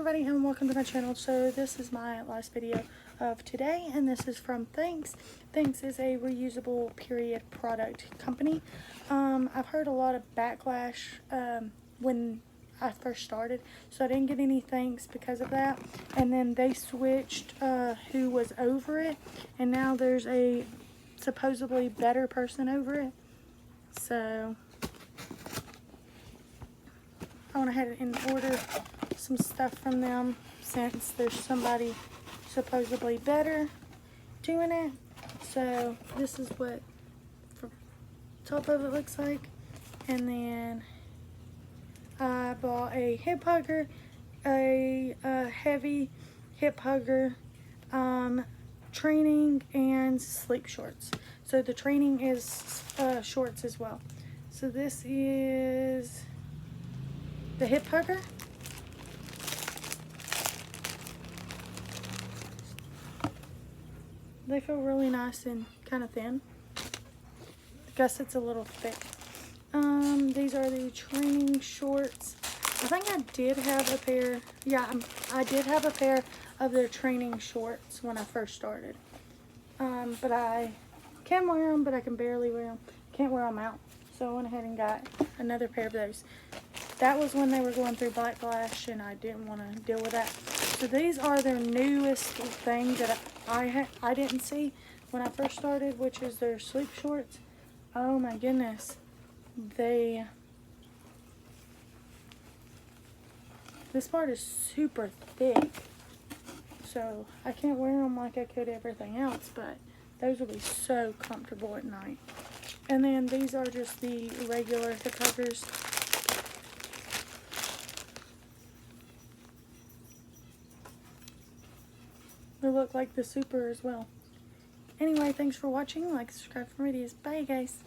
Everybody, and welcome to my channel. So this is my last video of today, and this is from Thinx. Thinx is a reusable period product company. I've heard a lot of backlash when I first started, so I didn't get any thanks because of that. And then they switched who was over it, and now there's a supposedly better person over it. So I went ahead and ordered some stuff from them since there's somebody supposedly better doing it. So this is what the top of it looks like. And then I bought a hip hugger, a heavy hip hugger, training, and sleep shorts. So the training is shorts as well. So this is the hip hugger. They feel really nice and kind of thin. I guess it's a little thick. These are the training shorts. I think I did have a pair. Yeah, I did have a pair of their training shorts when I first started. But I can wear them, but I can barely wear them. Can't wear them out. So I went ahead and got another pair of those. That was when they were going through backlash, and I didn't want to deal with that. So these are their newest thing that I didn't see when I first started, which is their sleep shorts. Oh my goodness. This part is super thick. So I can't wear them like I could everything else, but those will be so comfortable at night. And then these are just the regular hip huggers. They look like the super as well. Anyway, thanks for watching. Like, subscribe for videos. Bye, guys.